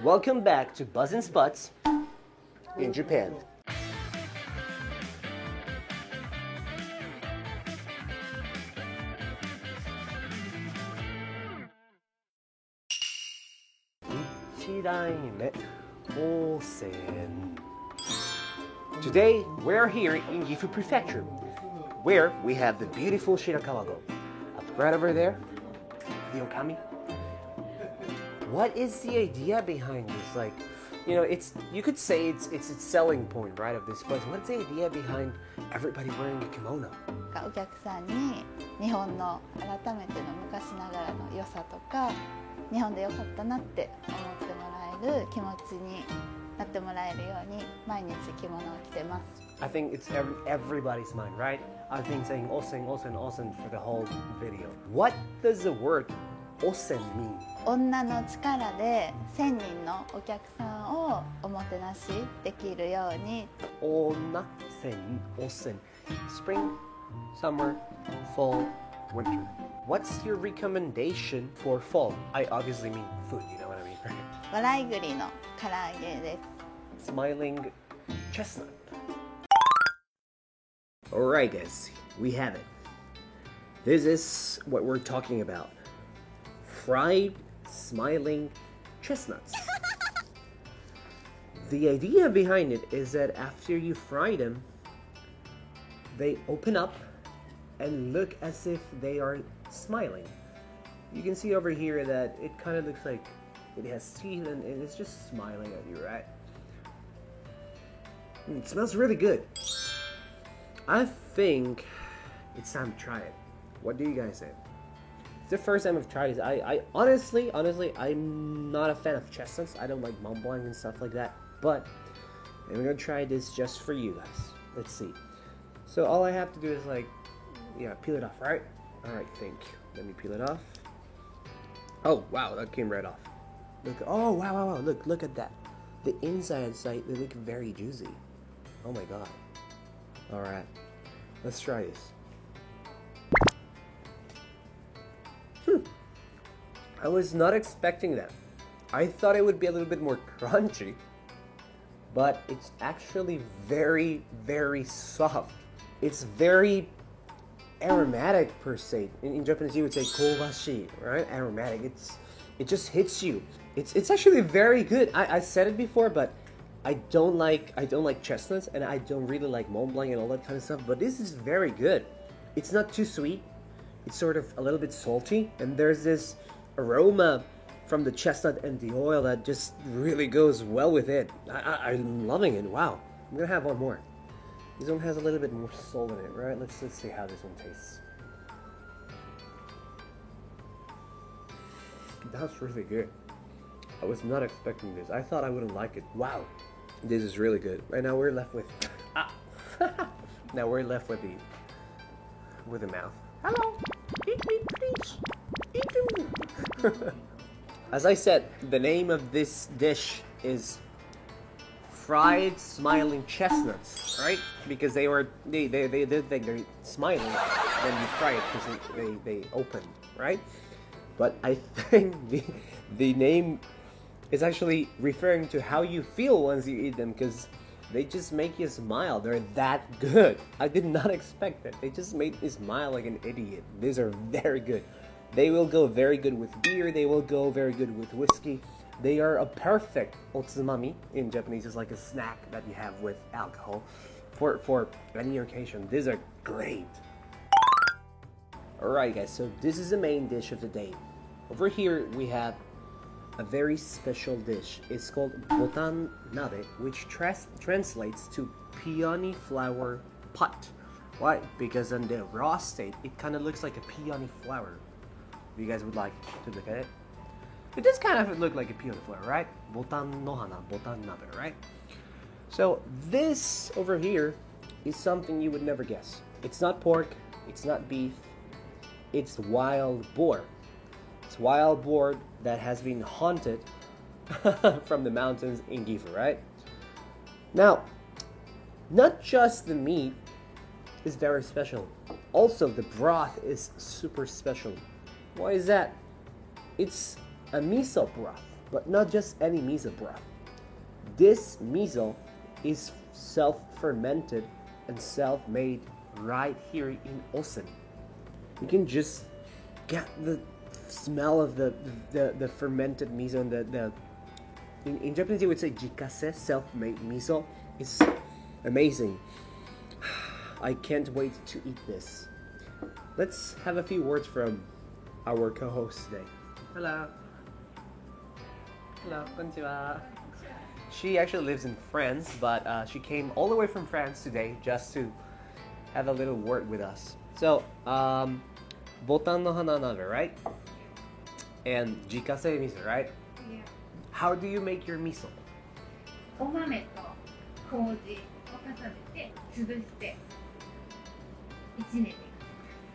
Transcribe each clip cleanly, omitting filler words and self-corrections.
Welcome back to Buzz and Spots in Japan. Ichidaime Onsen. Today we're here in Gifu Prefecture, where we have the beautiful Shirakawa-go. Right over there, the Okami. What is the idea behind this? Like, you know, you could say it's a selling point, right, of this place. What's the idea behind everybody wearing a kimono? お客さんに日本の改めての昔ながらの良さとか、日本で良かったなって思ってもらえる気持ちになってもらえるように毎日着物を着てます。I think it's everybody's mind, right? I've been saying osen, osen, osen for the whole video. What does the word osen mean? 女の力で1000人のお客さんをおもてなしできるように。Onna sen, osen. Spring, summer, fall, winter. What's your recommendation for fall? I obviously mean food, you know what I mean, right? 笑い栗の唐揚げです。Smiling chestnut. Alright guys, we have it. This is what we're talking about. Fried smiling chestnuts. The idea behind it is that after you fry them, they open up and look as if they are smiling. You can see over here that it kind of looks like it has teeth and it's just smiling at you, right? It smells really good. I think it's time to try it. What do you guys say? It's the first time I've tried this. I honestly, I'm not a fan of chestnuts. I don't like Mont Blanc and stuff like that. But I'm gonna try this just for you guys. Let's see. So all I have to do is peel it off, right? Alright, thank you. Let me peel it off. Oh, wow, that came right off. Look, oh, wow, look at that. The inside they look very juicy. Oh my god. Alright, let's try this. I was not expecting that. I thought it would be a little bit more crunchy, but it's actually very, very soft. It's very aromatic per se. In Japanese you would say kobashi, right? Aromatic. It just hits you. It's actually very good. I said it before, but I don't like chestnuts and I don't really like Mont Blanc and all that kind of stuff, but this is very good. It's not too sweet. It's sort of a little bit salty, and there's this aroma from the chestnut and the oil that just really goes well with it. I'm loving it. Wow. I'm gonna have one more. This one has a little bit more salt in it, right? Let's see how this one tastes. That's really good. I was not expecting this. I thought I wouldn't like it. Wow. This is really good. Right now we're left with now we're left with the mouth. Hello. Eat me, please. Eat me. As I said, the name of this dish is fried smiling chestnuts, right? Because they they're smiling when you fry it because they open, right? But I think the name is actually referring to how you feel once you eat them, because they just make you smile. They're that good. I did not expect that. They just made me smile like an idiot. These are very good. They will go very good with beer. They will go very good with whiskey. They are a perfect otsumami. In Japanese, it's like a snack that you have with alcohol for any occasion. These are great. Alright guys, so this is the main dish of the day. Over here we have a very special dish. It's called botan nabe, which translates to peony flower pot. Why? Because in the raw state, it kind of looks like a peony flower. If you guys would like to look at it. It does kind of look like a peony flower, right? Botan no hana, botan nabe, right? So this over here is something you would never guess. It's not pork, it's not beef, it's wild boar. It's wild boar that has been hunted from the mountains in Gifu, right? Now, not just the meat is very special. Also, the broth is super special. Why is that? It's a miso broth. But not just any miso broth. This miso is self-fermented and self-made right here in Osen. You can just get the smell of the fermented miso and the in Japanese you would say jikase, self-made miso. It's amazing. I can't wait to eat this. Let's have a few words from our co-host today. Hello. Hello, konnichiwa. She actually lives in France, but she came all the way from France today just to have a little word with us. So, botan no hana nabe, right? And jikase miso, right? Yeah. How do you make your miso? お豆と麹を重ねて潰して1年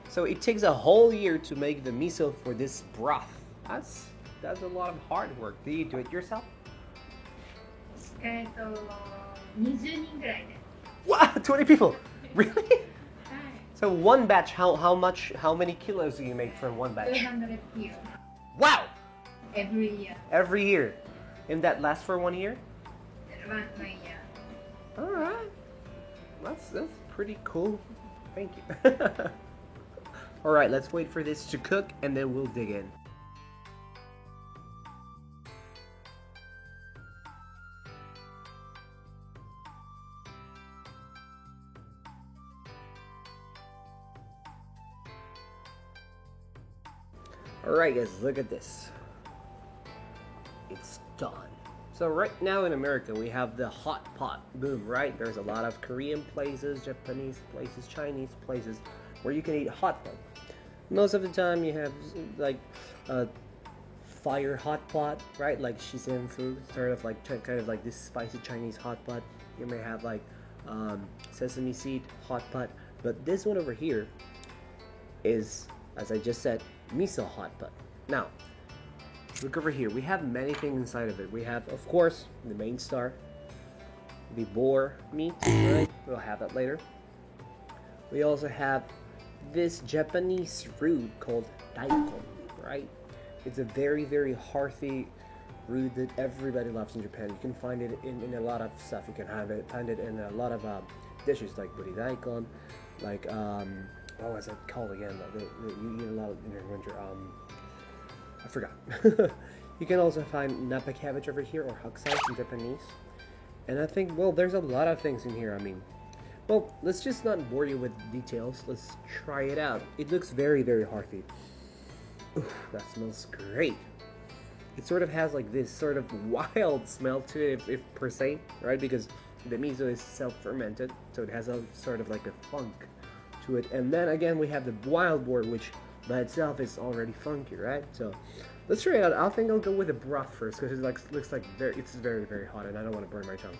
So it takes a whole year to make the miso for this broth. That's a lot of hard work. Do you do it yourself? 20人ぐらいで Wow, 20 people! Really? はい So one batch, how many kilos do you make from one batch? 200 kilos Wow! every year. Every year. And that lasts for 1 year? One year. Alright. That's pretty cool. Thank you. Alright, let's wait for this to cook and then we'll dig in. Alright guys, look at this. It's done. So right now in America we have the hot pot boom, right? There's a lot of Korean places, Japanese places, Chinese places where you can eat hot pot. Most of the time you have like a fire hot pot, right? Like shisen food, sort of like kind of like this spicy Chinese hot pot. You may have like sesame seed hot pot, but this one over here is, as I just said, miso hot pot. Now, look over here. We have many things inside of it. We have, of course, the main star, the boar meat, right? We'll have that later. We also have this Japanese root called daikon, right? It's a very, very hearty root that everybody loves in Japan. You can find it in a lot of stuff. You can find it in a lot of dishes like buri daikon, like what was it called again? You eat a lot in your winter. I forgot. You can also find napa cabbage over here, or hakusai in Japanese. And I think, well, there's a lot of things in here. I mean, well, let's just not bore you with details. Let's try it out. It looks very, very hearty. Ooh, that smells great. It sort of has like this sort of wild smell to it, if per se, right? Because the miso is self-fermented, so it has a sort of like a funk to it. And then again, we have the wild boar, which by itself is already funky, right? So let's try it out. I think I'll go with the broth first because it looks like it's very, very hot, and I don't want to burn my tongue.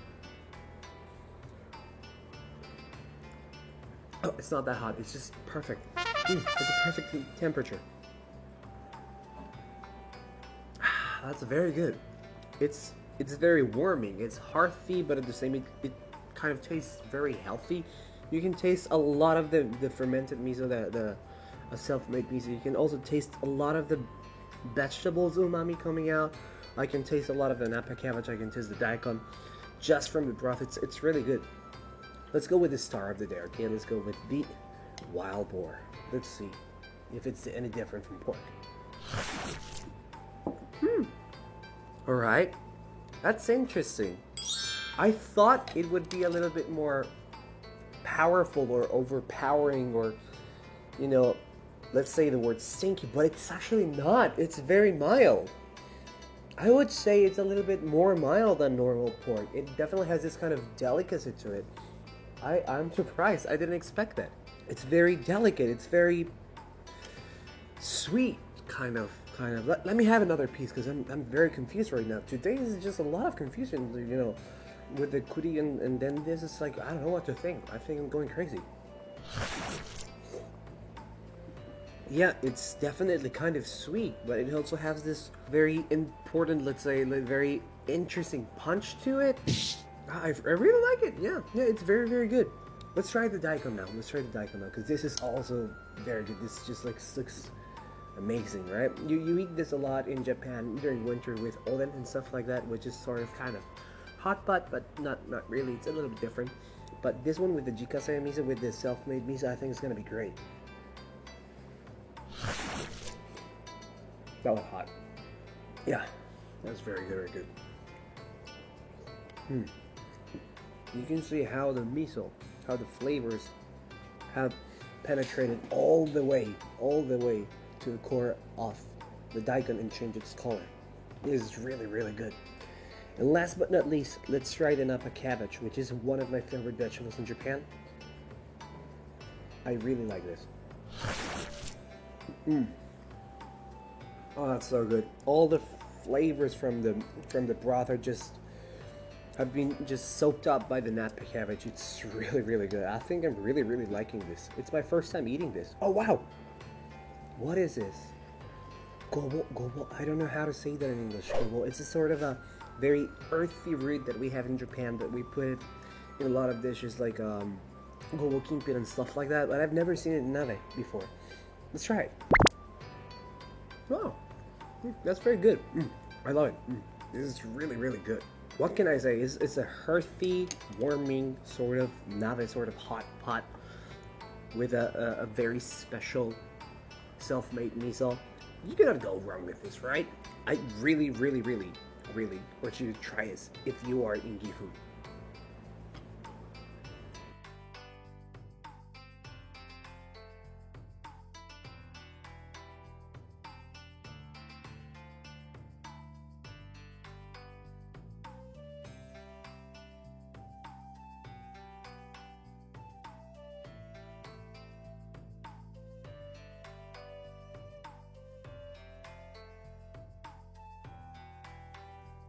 Oh, it's not that hot. It's just perfect. It's a perfect temperature. That's very good. It's very warming. It's hearty, but at the same time, it kind of tastes very healthy. You can taste a lot of the fermented miso, the self-made miso. You can also taste a lot of the vegetables umami coming out. I can taste a lot of the napa cabbage. I can taste the daikon just from the broth. It's really good. Let's go with the star of the day. Okay, let's go with the wild boar. Let's see if it's any different from pork. Alright, that's interesting. I thought it would be a little bit more powerful or overpowering, or, you know, let's say the word stinky, but it's actually not. It's very mild. I would say it's a little bit more mild than normal pork. It definitely has this kind of delicacy to it. I'm surprised. I didn't expect that. It's very delicate. It's very sweet, kind of. Let me have another piece because I'm very confused right now. Today is just a lot of confusion, you know, with the kuri and then this is like, I don't know what to think. I think I'm going crazy. Yeah, it's definitely kind of sweet, but it also has this very important, let's say, very interesting punch to it. I really like it. Yeah, it's very, very good. Let's try the daikon now. Because this is also very good. This just like looks amazing, right? You eat this a lot in Japan during winter with oden and stuff like that, which is sort of kind of hot pot, but not really. It's a little bit different. But this one with the jikasaya miso, with the self-made miso, I think it's gonna be great. That was hot. Yeah, that was very, very good. You can see how the miso, how the flavors have penetrated all the way to the core of the daikon and changed its color. This is really, really good. And last but not least, let's try the napa cabbage, which is one of my favorite vegetables in Japan. I really like this. Oh, that's so good. All the flavors from the broth are have been just soaked up by the napa cabbage. It's really, really good. I think I'm really, really liking this. It's my first time eating this. Oh wow! What is this? Gobo. I don't know how to say that in English. Gobo. It's a sort of a very earthy root that we have in Japan, but we put it in a lot of dishes like gobo kimpin and stuff like that. But I've never seen it in nabe before. Let's try it. Wow, that's very good. I love it. This is really, really good. What can I say? It's a hearthy, warming sort of nabe, sort of hot pot with a very special self-made miso. You cannot go wrong with this, right? I really, really, really, really want you to try this if you are in Gifu.